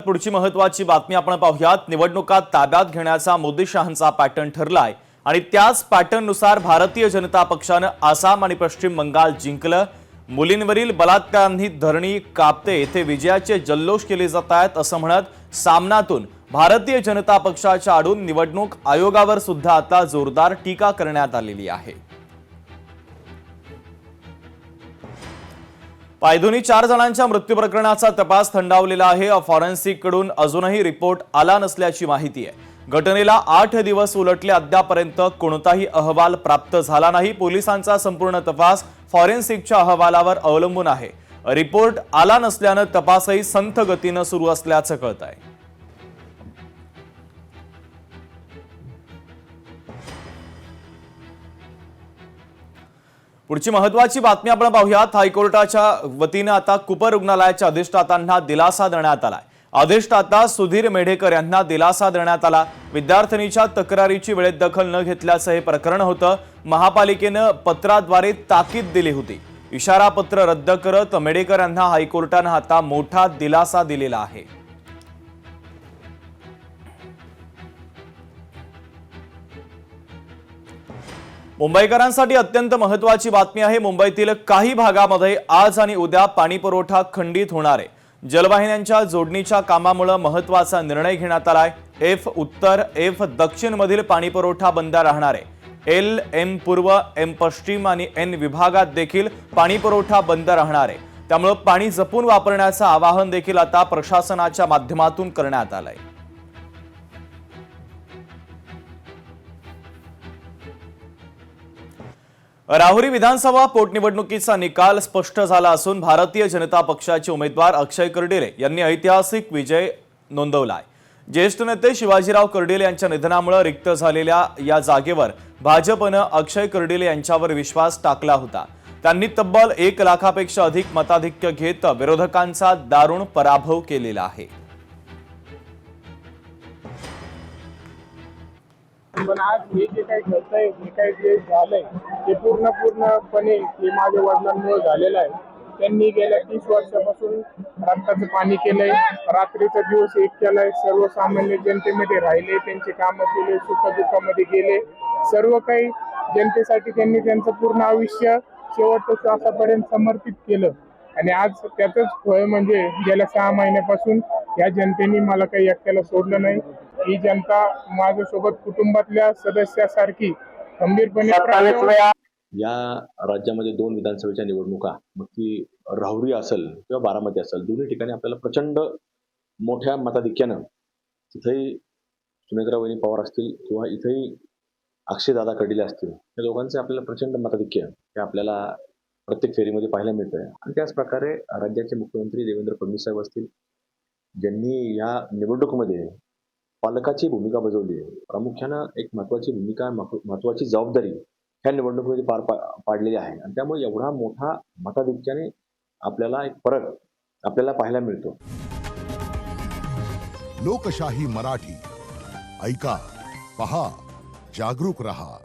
पुढची महत्त्वाची बातमी आपण पाहूयात। निवडणुका ताब्यात घेण्याचा मोदी शहांचा पॅटर्न ठरलाय आणि त्याच पॅटर्ननुसार भारतीय जनता पक्षाने आसाम आणि पश्चिम बंगाल जिंकलं। मुलींवरील बलात्कारांनी धरणी कापते येथे विजयाचे जल्लोष केले जात आहेत असं म्हणत सामनातून भारतीय जनता पक्षाच्या आडून निवडणूक आयोगावर सुद्धा आता जोरदार टीका करण्यात आलेली आहे। पायधुनी 4 जणांच्या मृत्यू प्रकरणाचा तपास थंडावलेला आहे। फॉरेन्सिक कडून अजूनही रिपोर्ट आला नसल्याची माहिती आहे। घटनेला 8 दिवस उलटले, अद्यापर्यंत कोणताही अहवाल प्राप्त झाला नाही। पोलिसांचा संपूर्ण तपास फॉरेन्सिकच्या अहवालावर अवलंबून आहे। रिपोर्ट आला नसल्याने तपासही संथ गतीने सुरू असल्याचं कळतंय। पुढची महत्त्वाची बातमी आपण पाहूयात। हायकोर्टाच्या वतीने आता कुपर रुग्णालयाच्या अधिष्ठातांना दिलासा देण्यात आलाय। अधिष्ठाता सुधीर मेढेकर यांना दिलासा देण्यात आला। विद्यार्थिनीच्या तक्रारीची वेळेत दखल न घेतल्याचं हे प्रकरण होतं। महापालिकेने पत्राद्वारे ताकीद दिली होती। इशारा पत्र रद्द करत मेढेकर यांना हायकोर्टाने आता मोठा दिलासा दिलेला आहे। मुंबईकरांसाठी अत्यंत महत्त्वाची बातमी आहे। मुंबईतील काही भागामध्ये आज आणि उद्या पाणीपुरवठा खंडित होणार आहे। जलवाहिन्यांच्या जोडणीच्या कामामुळे महत्त्वाचा निर्णय घेण्यात आलाय। एफ उत्तर एफ दक्षिण मधील पाणीपुरवठा बंद राहणार आहे। एल एम पूर्व एम पश्चिम आणि एन विभागात देखील पाणीपुरवठा बंद राहणार आहे। त्यामुळे पाणी जपून वापरण्याचं आवाहन देखील आता प्रशासनाच्या माध्यमातून करण्यात आलंय। राहुरी विधानसभा पोटनिवडणुकीचा निकाल स्पष्ट झाला असून भारतीय जनता पक्षाचे उमेदवार अक्षय कर्डिले यांनी ऐतिहासिक विजय नोंदवलाय। ज्येष्ठ नेते शिवाजीराव कर्डिले यांच्या निधनामुळे रिक्त झालेल्या या जागेवर भाजपने अक्षय कर्डिले यांच्यावर विश्वास टाकला होता। त्यांनी तब्बल 1 लाखापेक्षा अधिक मताधिक्य घेत विरोधकांचा दारुण पराभव केलेला आहे। पण आज हे जे काही घडतंय, हे काही जे झालंय ते पूर्णपणे हे माझ्या वडिलांमुळे झालेलं आहे। त्यांनी गेल्या 30 वर्षापासून रक्ताचं पाणी केलंय, रात्रीचा दिवस एक केलाय, सर्वसामान्य जनतेमध्ये राहिले, त्यांचे कामं केले, सुखदुःखामध्ये गेले, सर्व काही जनतेसाठी त्यांनी त्यांचं पूर्ण आयुष्य शेवटच्या श्वासापर्यंत समर्पित केलं। आणि आज त्याचंच फळ म्हणजे गेल्या 6 महिन्यापासून या जनतेने मला काही एकट्याला सोडलं नाही। ही जनता माझ्यासोबत कुटुंबातल्या सदस्यासारखी खंबीरपणे या राज्यामध्ये 2 विधानसभेच्या निवडणुका, मग ती राहुरी असेल किंवा बारामती असेल, दोन्ही ठिकाणी आपल्याला प्रचंड मोठ्या मताधिक्यानं तिथेही सुनेत्रा वहिनी पवार असतील किंवा इथेही अक्षयदादा कर्डिले असतील, या दोघांचे आपल्याला प्रचंड मताधिक्य हे आपल्याला प्रत्येक फेरीमध्ये पाहायला मिळतंय। आणि त्याच प्रकारे राज्याचे मुख्यमंत्री देवेंद्र फडणवीस साहेब असतील, ज्यांनी या निवडणुकीमध्ये पालकाची भूमिका बजावली आहे। प्रामुख्यानं एक महत्त्वाची भूमिका, महत्त्वाची जबाबदारी ह्या निवडणुकीमध्ये पाडलेली आहे। आणि त्यामुळे एवढा मोठा मताधिक्याने आपल्याला एक फरक आपल्याला पाहायला मिळतो। लोकशाही मराठी ऐका, पहा, जागरूक रहा।